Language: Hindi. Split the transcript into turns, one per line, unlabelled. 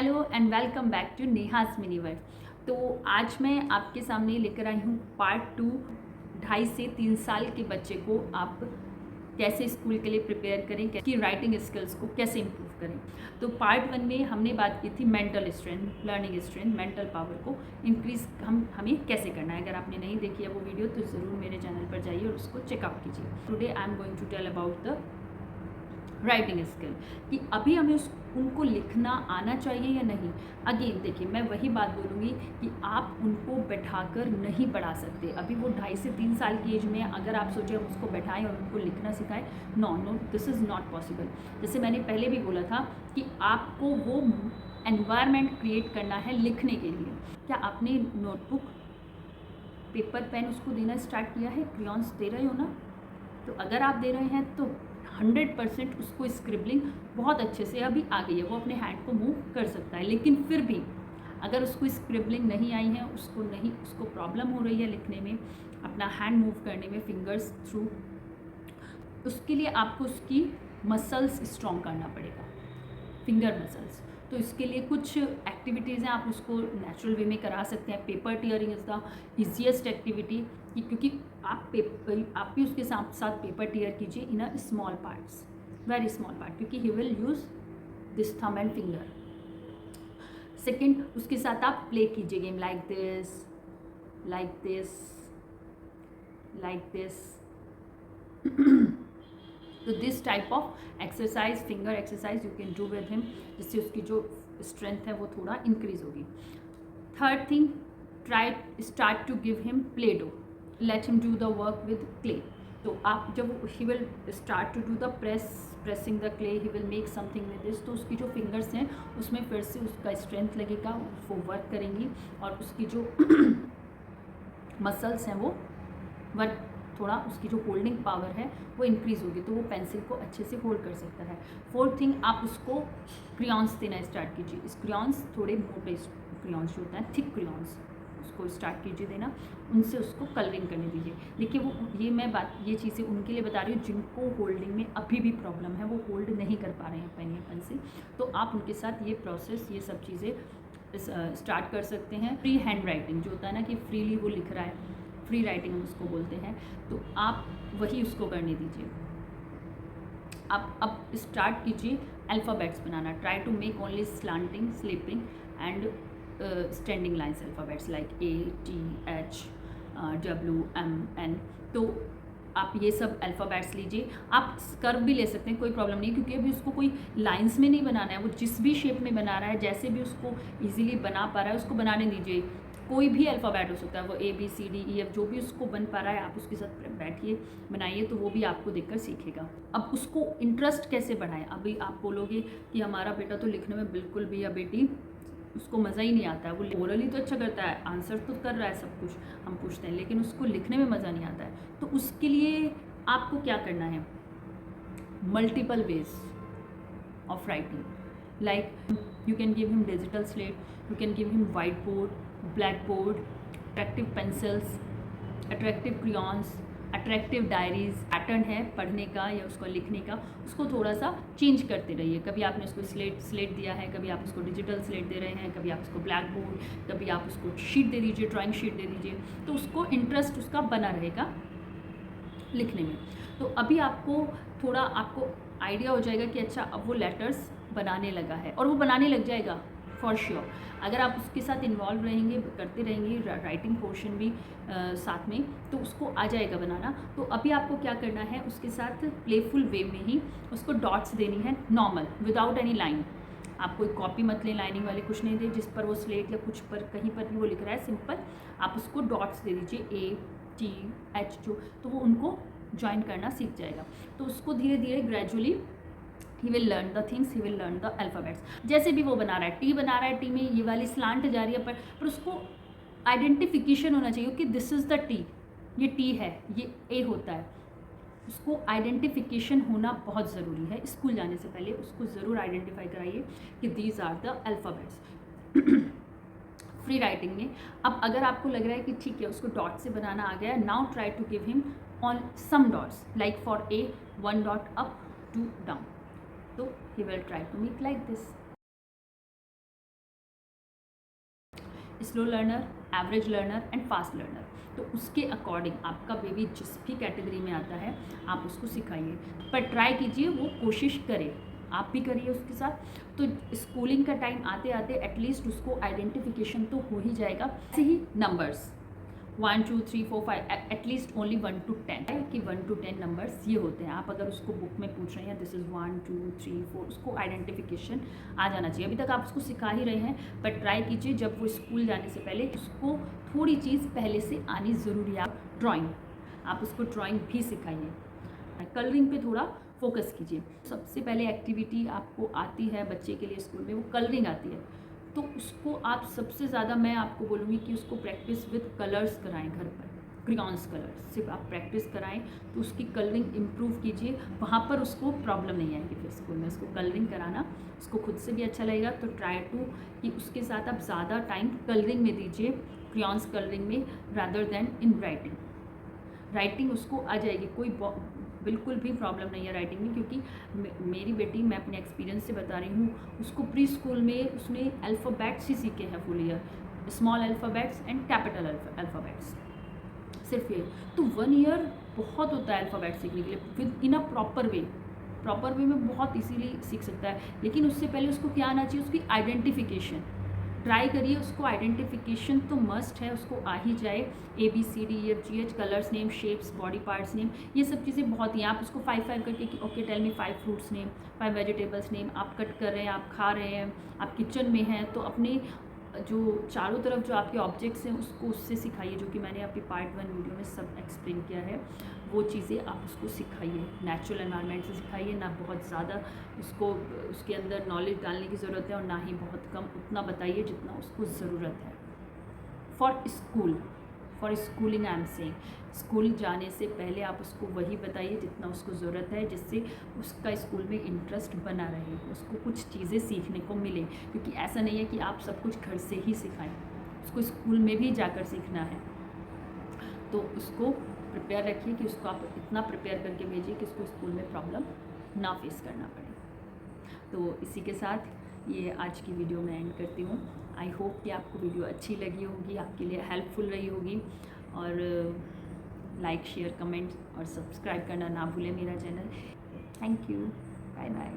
Hello and welcome back to Neha's mini world. तो आज मैं आपके सामने लेकर आई हूँ पार्ट 2। 2.5 से 3 साल के बच्चे को आप कैसे स्कूल के लिए प्रिपेयर करें, कि राइटिंग स्किल्स को कैसे इम्प्रूव करें। तो पार्ट 1 में हमने बात की थी mental strength, learning strength, mental power को इंक्रीज हमें कैसे करना है। अगर आपने नहीं देखी है वो वीडियो तो ज़रूर मेरे चैनल पर जाइए और उसको चेकआउट कीजिए। Today I am going to tell about the writing skill, कि अभी हमें उनको लिखना आना चाहिए या नहीं। अगेन देखिए, मैं वही बात बोलूँगी कि आप उनको बैठाकर नहीं पढ़ा सकते। अभी वो 2.5 से 3 साल की एज में अगर आप सोचें उसको बैठाएं और उनको लिखना सिखाएं, no, this is not possible. जैसे मैंने पहले भी बोला था कि आपको वो एनवायरनमेंट क्रिएट करना है लिखने के लिए। क्या आपने नोटबुक, पेपर, पेन उसको देना स्टार्ट किया है? क्रेयॉन्स दे रहे हो ना? तो अगर आप दे रहे हैं तो 100% उसको स्क्रिबलिंग बहुत अच्छे से अभी आ गई है, वो अपने हैंड को मूव कर सकता है। लेकिन फिर भी अगर उसको स्क्रिबलिंग नहीं आई है, उसको प्रॉब्लम हो रही है लिखने में, अपना हैंड मूव करने में फिंगर्स थ्रू, उसके लिए आपको उसकी मसल्स स्ट्रॉन्ग करना पड़ेगा, फिंगर मसल्स। तो इसके लिए कुछ एक्टिविटीज़ हैं, आप उसको नेचुरल वे में करा सकते हैं। Paper tearing is the easiest activity, क्योंकि आप भी उसके साथ साथ पेपर टीयर कीजिए in a small parts, very small part, क्योंकि he will use this thumb and finger. Second, उसके साथ आप प्ले कीजिए game like this, like this, like this. तो this type of exercise, finger exercise you can do with him, जिससे उसकी जो स्ट्रेंथ है वो थोड़ा इंक्रीज होगी। Third thing, try start to give him play dough, let him do the work with clay. तो आप जब he will start to do the pressing the clay, he will make something with this, तो उसकी जो फिंगर्स हैं उसमें फिर से उसका स्ट्रेंथ लगेगा, वो वर्क करेंगी और उसकी जो मसल्स हैं वो वर्क, थोड़ा उसकी जो होल्डिंग पावर है वो इंक्रीज़ होगी, तो वो पेंसिल को अच्छे से होल्ड कर सकता है। फोर्थ थिंग, आप उसको क्रेयॉन्स देना स्टार्ट कीजिए। इस क्रेयॉन्स थोड़े मोटे क्रेयॉन्स जो होता है, थिक क्रेयॉन्स, उसको स्टार्ट कीजिए देना, उनसे उसको कलरिंग करने दीजिए। देखिए वो ये चीज़ें उनके लिए बता रही हूँ जिनको होल्डिंग में अभी भी प्रॉब्लम है, वो होल्ड नहीं कर पा रहे हैं पेन या पेंसिल। तो आप उनके साथ ये प्रोसेस, ये सब चीज़ें स्टार्ट कर सकते हैं। फ्री हैंड राइटिंग जो होता है ना, कि फ्रीली वो लिख रहा है, फ्री राइटिंग हम उसको बोलते हैं, तो आप वही उसको करने दीजिए। आप अब स्टार्ट कीजिए अल्फ़ाबेट्स बनाना। Try to make only slanting, sleeping and standing lines alphabets like ATH WMN। तो आप ये सब अल्फ़ाबेट्स लीजिए। आप कर्व भी ले सकते हैं, कोई प्रॉब्लम नहीं, क्योंकि अभी उसको कोई लाइंस में नहीं बनाना है, वो जिस भी शेप में बना रहा है, जैसे भी उसको इजीली बना पा रहा है उसको बनाने दीजिए। कोई भी अल्फ़ाबेट हो सकता है, वो ABCDEF जो भी उसको बन पा रहा है, आप उसके साथ बैठिए, बनाइए, तो वो भी आपको देखकर सीखेगा। अब उसको इंटरेस्ट कैसे बढ़ाएं? अभी आप बोलोगे कि हमारा बेटा तो लिखने में बिल्कुल भी, या बेटी उसको मज़ा ही नहीं आता है, वो ओरली तो अच्छा करता है, आंसर तो कर रहा है सब कुछ हम पूछते हैं, लेकिन उसको लिखने में मज़ा नहीं आता है। तो उसके लिए आपको क्या करना है? Multiple ways of writing, like you can give him digital slate, you can give him whiteboard, blackboard, attractive pencils, attractive crayons, attractive diaries. Pattern है पढ़ने का या उसको लिखने का, उसको थोड़ा सा चेंज करते रहिए। कभी आपने उसको स्लेट दिया है, कभी आप उसको डिजिटल स्लेट दे रहे हैं, कभी आप उसको ब्लैक बोर्ड, कभी आप उसको शीट दे दीजिए, ड्राइंग शीट दे दीजिए, तो उसको इंटरेस्ट उसका बना रहेगा लिखने में। तो अभी आपको आइडिया हो जाएगा कि अच्छा अब वो लेटर्स बनाने लगा है, और वो बनाने लग जाएगा फॉर श्योर। अगर आप उसके साथ इन्वॉल्व रहेंगे, करते रहेंगे राइटिंग पोर्शन भी साथ में, तो उसको आ जाएगा बनाना। तो अभी आपको क्या करना है, उसके साथ प्लेफुल वे में ही उसको डॉट्स देनी है, नॉर्मल, विदाउट एनी लाइन। आप कोई कॉपी मत लें, लाइनिंग वाले कुछ नहीं दे, जिस पर वो स्लेट या कुछ पर कहीं पर भी वो लिख रहा है, सिंपल आप उसको डॉट्स दे दीजिए, ATH जो, तो वो उनको ज्वाइन करना सीख जाएगा। तो उसको धीरे धीरे gradually he will learn the things, he will learn the alphabets. जैसे भी वो बना रहा है, टी बना रहा है, टी में ये वाली स्लांट जा रही है, पर उसको आइडेंटिफिकेशन होना चाहिए कि दिस इज़ द टी, ये टी है, ये ए होता है। उसको आइडेंटिफिकेशन होना बहुत ज़रूरी है। स्कूल जाने से पहले उसको ज़रूर आइडेंटिफाई कराइए कि these are the alphabets. Free writing में अब अगर आपको लग रहा है कि ठीक है उसको डॉट से बनाना आ गया, now try to give him on some dots, like for A 1 dot up, 2 down, तो he will try to make like this. Slow learner, average learner and fast learner. तो उसके अकॉर्डिंग आपका बेबी जिस भी कैटेगरी में आता है आप उसको सिखाइए, पर ट्राई कीजिए वो कोशिश करे, आप भी करिए उसके साथ। तो स्कूलिंग का टाइम आते आते एटलीस्ट उसको आइडेंटिफिकेशन तो हो ही जाएगा। ऐसे ही नंबर्स 1 2 3 4 5 एटलीस्ट ओनली 1 to 10 कि 1 to 10 नंबर्स ये होते हैं। आप अगर उसको बुक में पूछ रहे हैं दिस इज़ 1 2 3 4, उसको आइडेंटिफिकेशन आ जाना चाहिए। अभी तक आप उसको सिखा ही रहे हैं, पर ट्राई कीजिए जब वो स्कूल जाने से पहले उसको थोड़ी चीज़ पहले से आनी ज़रूरी है। ड्राइंग, आप उसको ड्राइंग भी सिखाइए, कलरिंग पे थोड़ा फोकस कीजिए। सबसे पहले एक्टिविटी आपको आती है बच्चे के लिए स्कूल में, वो कलरिंग आती है, तो उसको आप सबसे ज़्यादा मैं आपको बोलूँगी कि उसको प्रैक्टिस विद कलर्स कराएं घर पर, क्रियॉन्स कलर्स सिर्फ आप प्रैक्टिस कराएं तो उसकी कलरिंग इम्प्रूव कीजिए। वहाँ पर उसको प्रॉब्लम नहीं आएगी फिर स्कूल में, उसको कलरिंग कराना उसको खुद से भी अच्छा लगेगा। तो ट्राई टू कि उसके साथ आप ज़्यादा टाइम कलरिंग में दीजिए, क्रियॉन्स कलरिंग में, rather then in writing. Writing उसको आ जाएगी, कोई बिल्कुल भी प्रॉब्लम नहीं है राइटिंग में, क्योंकि मेरी बेटी, मैं अपने एक्सपीरियंस से बता रही हूँ, उसको प्री स्कूल में उसने अल्फ़ाबेट्स ही सीखे हैं full year, small alphabets and capital alphabets, सिर्फ ये। तो 1 ईयर बहुत होता है अल्फ़ाबेट सीखने के लिए with in a proper way में बहुत इजीली सीख सकता है। लेकिन उससे पहले उसको क्या आना चाहिए, उसकी आइडेंटिफिकेशन। ट्राई करिए, उसको आइडेंटिफिकेशन तो मस्ट है, उसको आ ही जाए, ABCDEFGH, colours name, shapes, body parts name, ये सब चीज़ें बहुत ही। आप उसको 5 करके कि okay tell me 5 fruits name, 5 vegetables name, आप कट कर रहे हैं, आप खा रहे हैं, आप किचन में हैं, तो अपने जो चारों तरफ जो आपके ऑब्जेक्ट्स हैं उसको उससे सिखाइए, जो कि मैंने आपकी पार्ट 1 वीडियो में सब एक्सप्लेन किया है। वो चीज़ें आप उसको सिखाइए, नेचुरल एनवायरनमेंट से सिखाइए, ना बहुत ज़्यादा उसको उसके अंदर नॉलेज डालने की ज़रूरत है और ना ही बहुत कम, उतना बताइए जितना उसको ज़रूरत है। For schooling I am saying, school जाने से पहले आप उसको वही बताइए जितना उसको ज़रूरत है, जिससे उसका स्कूल में इंटरेस्ट बना रहे, उसको कुछ चीज़ें सीखने को मिले। क्योंकि ऐसा नहीं है कि आप सब कुछ घर से ही सिखाएं, उसको स्कूल में भी जाकर सीखना है। तो उसको प्रिपेयर रखिए कि उसको आप इतना प्रिपेयर करके भेजिए कि उसको स्कूल में प्रॉब्लम ना फेस करना पड़े। तो इसी के साथ ये आज की वीडियो मैं एंड करती हूँ। आई होप कि आपको वीडियो अच्छी लगी होगी, आपके लिए हेल्पफुल रही होगी। और लाइक, शेयर, कमेंट और सब्सक्राइब करना ना भूलें मेरा channel. Thank you, bye bye.